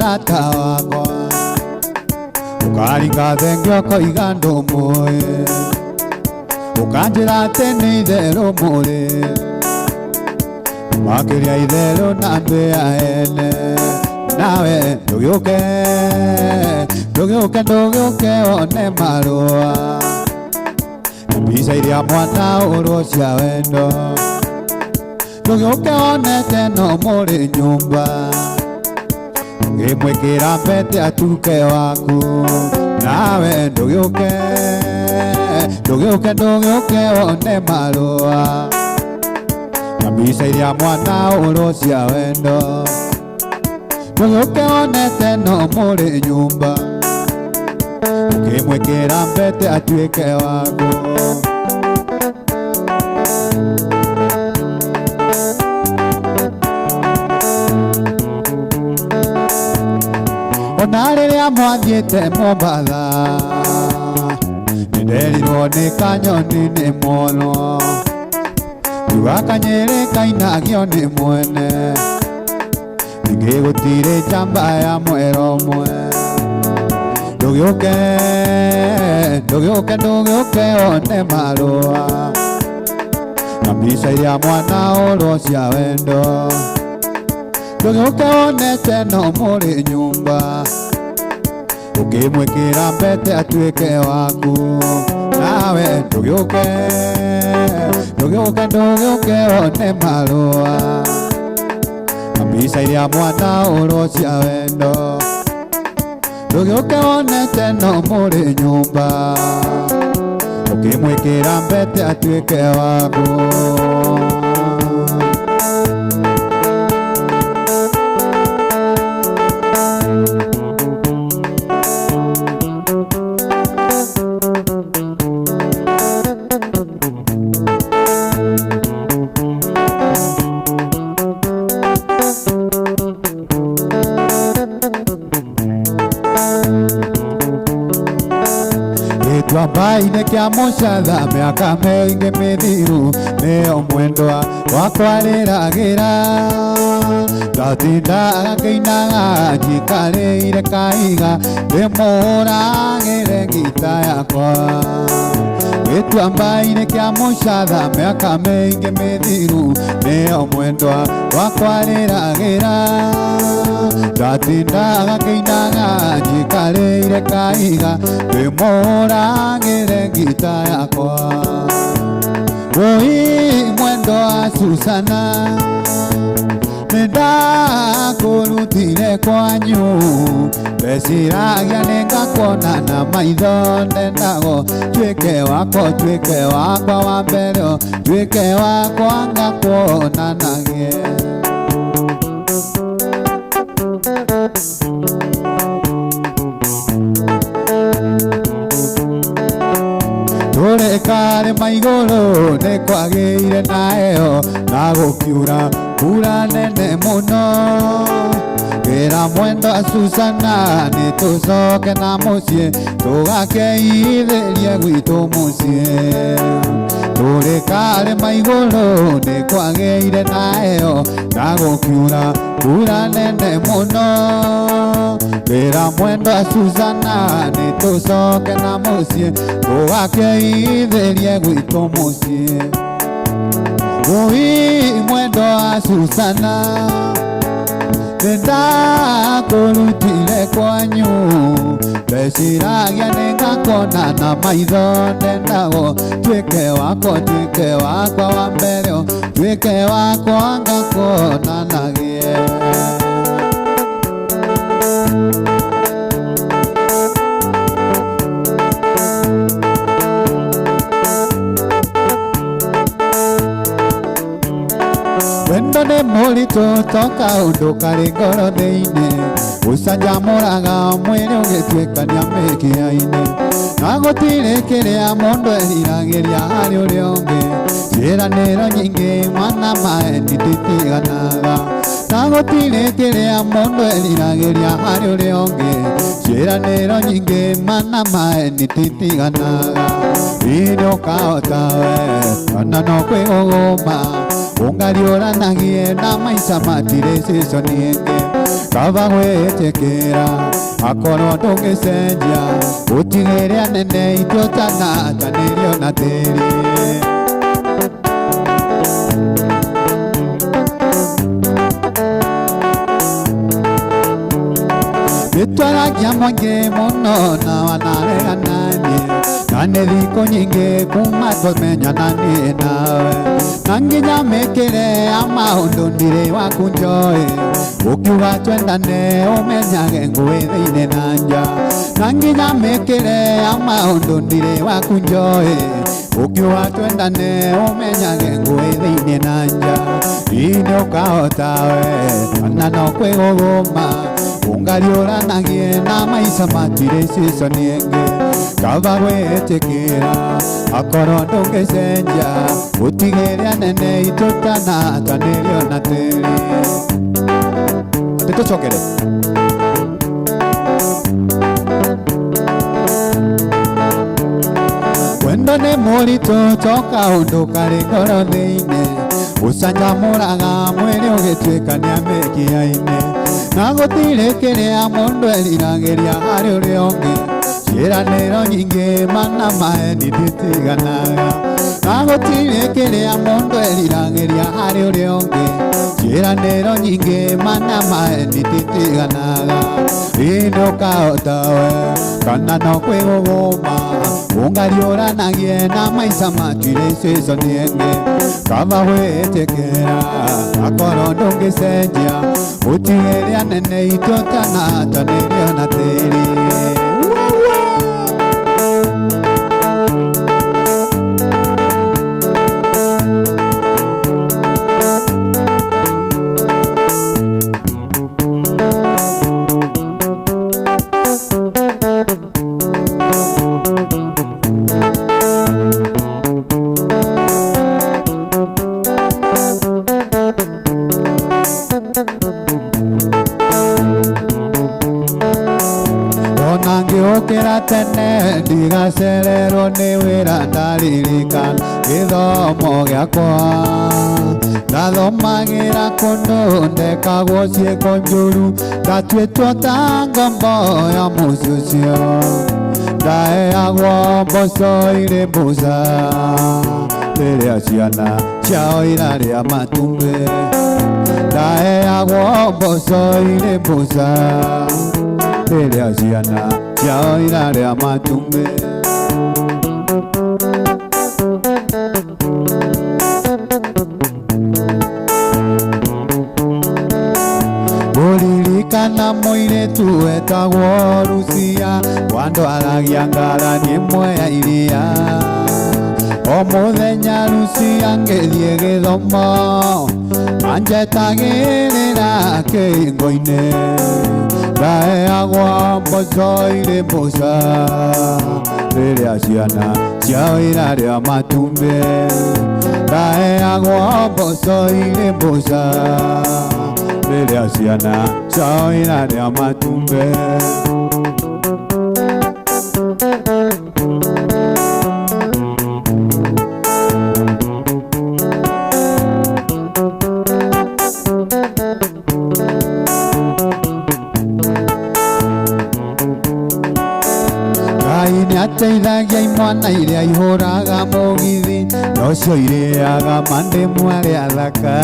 murata wakwa ukaringa thengio koiga ndumuĩ ukanjĩra atĩ nĩ itherũ mũrĩ makĩria itherũ na mbĩa ene nawe ndũgĩũke one marũa mbica iria mwana ũrwo cia wendo ndũgĩũke onete no mũrĩ nyũmba ngĩmwĩkĩra mbete atuke waku nawe ndũgĩũke one marũa mbica iria mwana ũrwo cia wendo ndũgĩũke onete no mũrĩ nyũmba ngĩmwĩkĩra mbete atuĩke waku ona rĩrĩa mwathiĩte Mombatha nĩnderirwo nĩ kanyoni nĩ mono kiuga kanyĩrĩ kainagio nĩ mwene ningĩ gũtirĩ njamba ya mwero ũmwe ndũgĩũke one marũa na mbica iria mwana ũrwo cia wendo ndũgĩũke onete no mũrĩ nyũmba ũkĩmwĩkĩra mbete atuĩke waku nawe ndũgĩũke one marũa na mbica iria mwana ũrwo cia wendo ndũgĩũke onete no mũrĩ nyũmba ũkĩmwĩkĩra mbete atuĩke waku Twabaine kĩa mũcatha mĩaka mĩingĩ mĩthiru nĩyo mwendwa wakwa rĩragĩra ndatindaga ngĩinaga njikarĩire kaiga ndĩmũragĩre ngita yakwa gĩtuamba-inĩ kĩa mũcatha mĩaka mĩingĩ mĩthiru nĩyo mwendwa wakwa rĩragĩra ndatindaga ngĩinaga njikarĩire kaiga ndĩmũragĩre ngita yakwa woi mwendwa Susana nĩndakũrutire kwanyu ndeciragia nĩngakuona na maitho ndendago tuĩke wakwa wa mbere tuĩke wakwa ngakuonanagie tũrĩkarĩ maigũrũ nĩkwagĩire nayo na gũkiura mbura nene mũno wĩra mwendwa Susana nĩtũcoke na mũciĩ tũgakeithĩrie gwitũ mũciĩ tũrĩkarĩ maigũrũ nĩkwagĩire nayo na gũkiura mbura nene mũno wĩra mwendwa Susana nĩtũcoke na mũciĩ tũgakeithĩrie gwitũ mũciĩ woi mwendwa Susana nĩndakũrutire kwanyu ndeciragia nĩngakuona na maitho ndendago tuĩke wakwa wa mbere tuĩke wakwa ngakuonanagie wendo nĩ mũritũ toka ũndũ karĩ ngoro thĩinĩ gũcanjamũraga mwĩrĩ ũgĩtuĩkania mĩkiha-inĩ na gũtirĩ kĩrĩa mũndũ eriragĩria harĩ ũrĩa ũngĩ ciĩranĩro nyingĩ mwana maeni nditiganaga na gũtirĩ kĩrĩa mũndũ eriragĩria harĩ ũrĩa ũngĩ ciĩranĩro nyingĩ mwana maeni nditiganaga ini ũkahota we ona no kwĩgũgũma ũngariũranagie na maica matirĩ ciconi ĩngĩ kaba gwetekera akorwo ndũngĩcenjia ũtigĩre anene itũ tanatanĩrio na tĩri Nĩtwaragia mũingĩ mũno na wanaregananie na nĩ thikũ nyingĩ kuma tũmenyananie nawe na nginya mĩkĩre ya maũndũ ndirĩ waku njoĩ ũkiuga twendane ũmenyage ngũĩ thĩinĩ na nja na nginya mĩkĩre ya maũndũ ndirĩ waku njoĩ ũkiuga twendane ũmenyage ngũĩ thĩinĩ na nja nĩ ũkahota we kana no kwĩgũgũma ungariũranagie na maica matirĩ ciconi ĩngĩ kaba gwĩtĩkĩra akorwo ndũngĩcenjia ũtigĩre anene itũ tanatanĩrio na tĩri tũcokere wendo nĩ mũritũ toka ũndũ karĩ ngoro thĩinĩ ũcanjamũraga mwĩrĩ ũgĩtuĩka nĩamĩkia-inĩ na gũtirĩ kĩrĩa mũndũ eriragĩria harĩ ũrĩa ũngĩ ciĩranĩro nyingĩ mana maheni nditiganaga na gũtirĩ kĩrĩa mũndũ eriragĩria harĩ ũrĩa ũngĩ ciĩranĩro nyingĩ mana maheni nditiganaga nĩ ũkahota we kana no kwĩgũgũma ungariũranagie na maica matirĩ ciconi ĩngĩ kaba gwĩtĩkĩra akorwo ndũngĩcenjia ũtigĩre anene itũ tanatanĩrio na tĩri Ngĩũkĩra tene ndigacererwo nĩ wĩra ndaririkana gĩthomo gĩakwa ndathomagĩra kũndũ ndekagwo ciĩko njũru ndatuĩtwo ta ngombo ya mũciĩ ũcio ndaheagwo mboco irĩ mbũca rĩrĩa ciana ciao irarĩa matumbĩ ndaheagwo mboco irĩ mbũca rĩrĩa ciana ciao irarĩa matumbĩ ũririkana mũirĩtu wetagwo Lucia wandwaragia ngarani ĩmwe ya iria o mũthenya Lucia ngĩthiĩ gĩthomo anjetagĩrĩra kĩhingo-inĩ ndaheagwo mboco irĩ mbũca rĩrĩa ciana ciao irarĩa matumbĩ ndaheagwo mboco irĩ mbũca rĩrĩa ciana ciao irarĩa matumbĩ Nĩateithagia imwana iria ihũraga mũgithi nocio irĩaga mandĩmũ arĩa athaka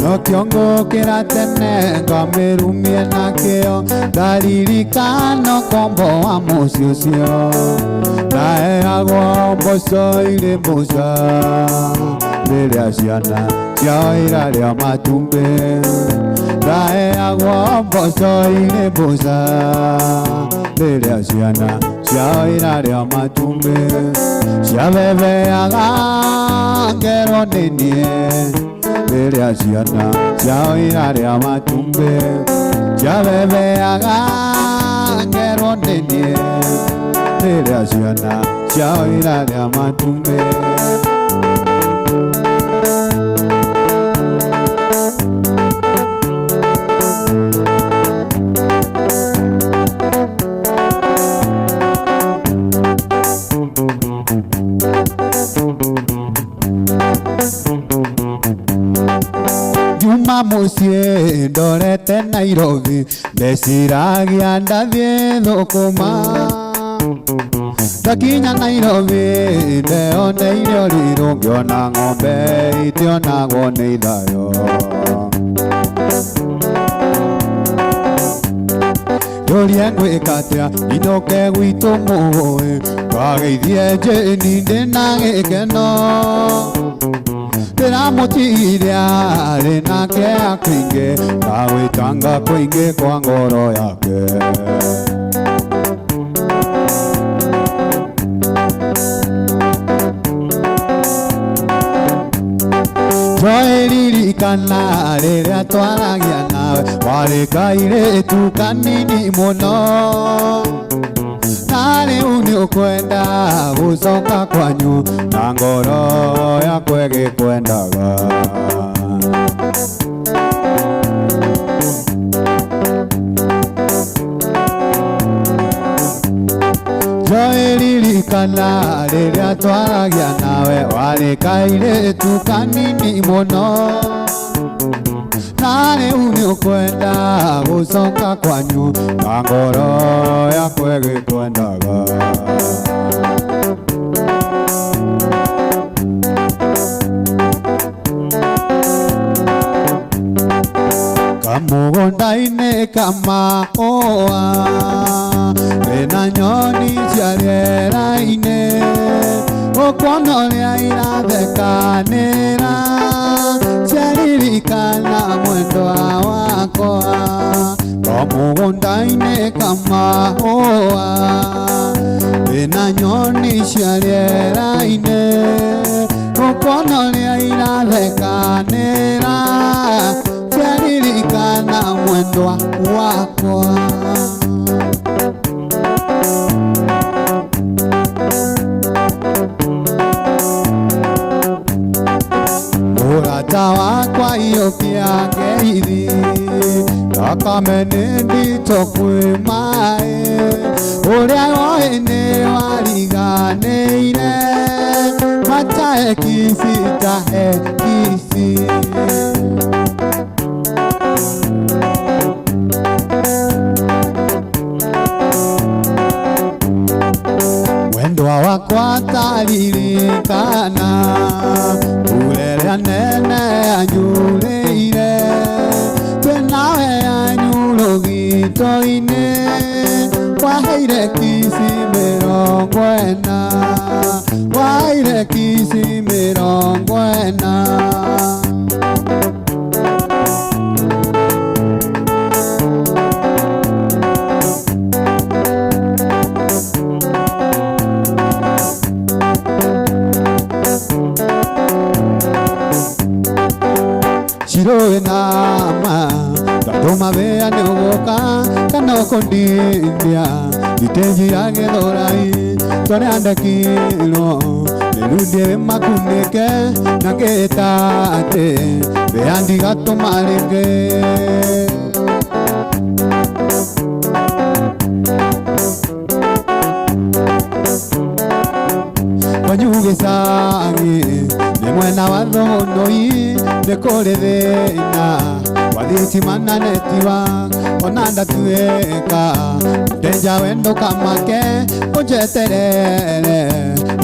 no kĩongũkĩra tene ngamĩrumie na kĩo ndaririkana ũkombo wa mũciĩ ũcio ndaheagwo mboco irĩ mbũca rĩrĩa ciana ciao irarĩa matumbĩ ndaheagwo mboco irĩ mbũca rĩrĩa ciana ciao irarĩa matumbĩ ciabebeaga ngero nĩ niĩ rĩrĩa ciana ciao irarĩa matumbĩ ciabebeaga ngero nĩ niĩ rĩrĩa ciana ciao irarĩa matumbĩ Ndauma muciĩ ndorete Nairobi ndeciragia ndathiĩ thũkũma ndakinya Nairobi ndeoneire ũrirũ ngĩona ng'ombe itionagwo nĩ ithayo Ndũrie ngwĩka atĩa inoke gwitũ mũĩ twageithie Jane ndĩna gĩkeno ndĩramũtiria arĩ nake akũingĩ na gwĩtanga kũingĩ kwa ngoro yake Twaĩririkana rĩrĩa twaragia nawe warĩ kairĩtu kanini mũno na rĩu nĩũkwenda gũcoka kwanyu na ngoro yakwa ĩgĩkwendaga Twaĩririkana rĩrĩa twaragia nawe warĩ kairĩtu kanini mũno na rĩu nĩũkwenda gũcoka kwanyu na ngoro yakwa ĩgĩkwendaga Kamũgũnda-inĩ kamahũa wĩna nyoni cia rĩera-inĩ ũkuona ũrĩa irathekanĩra ciaririkana mwendwa wakwa Kamũgũnda-inĩ kamahũa wĩna nyoni cia rĩera-inĩ ũkuona ũrĩa irathekanĩra ciaririkana mwendwa wakwa Mũrata wakwa iyũkia ngeithi thakame nĩ nditũ kwĩ maĩ ũrĩa woĩ nĩ wariganĩire matahe kisi tahe kisi Mwendwa wakwa taririkana Urĩrĩa nene anyurĩire twĩnawe anyuro gĩito-inĩ waheire kisi 40 waheire kisi 40 Shiro nama Toma vea neogoka Kanoko ndia Itenji yage dorai Tore andakilo Nerudie makuneke Naketate Beandi gato maleke Wanyugesangi Nemwena wadhonoi Nekore thina Wadhitimana netiwa Onanda tueka Denja wendo kamake Ujeterere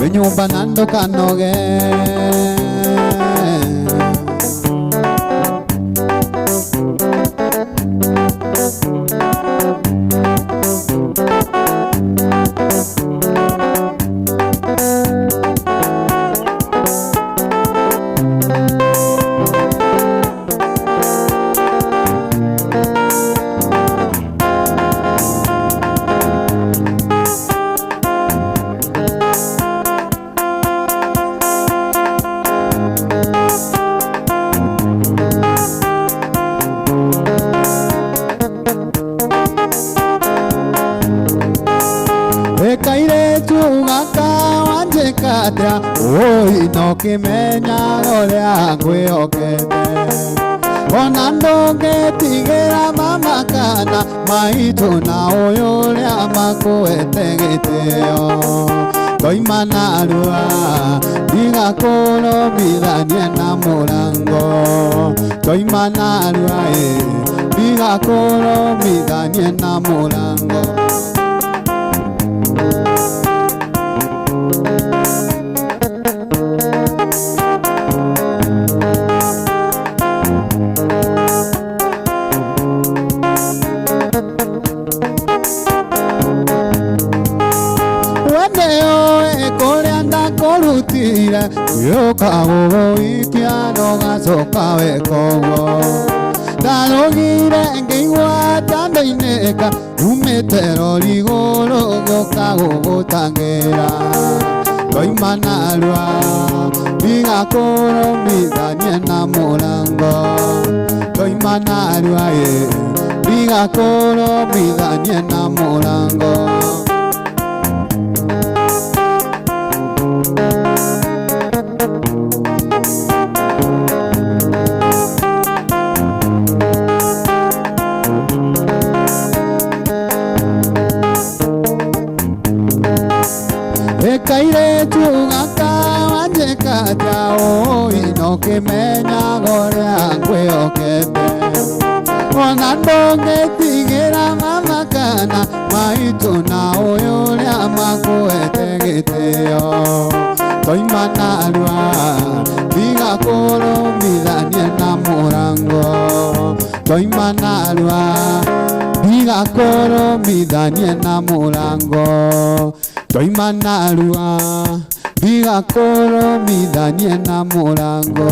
Wenyumba nando kanoge Kata oi no kimenya oria ngwiokete ona ndũngĩtigĩra mama kana maitũ na ũyũ ũrĩa makwĩte gĩtĩo toima narua bigakurumithania na murango toima narua bigakurumithania na murango yoka uikia no gacoka wekogo ndarugire ngĩigua tando-inĩka umĩte rorigũrũ gĩũka gũgũtangĩra toima narua bigakũrũmithanie na mũrango toima narua bigakũrũmithanie na mũrango kaire tugaka wanjeka jao inokimenya goria ngwiokete ona ndũngĩtigĩra mama kana maitũ na ũyũ ũrĩa makuhete gĩtĩo toima narua bigakũrũmithanie na mũrango toima narua bigakũrũmithanie na mũrango toima narua bigakũrũmithanie na mũrango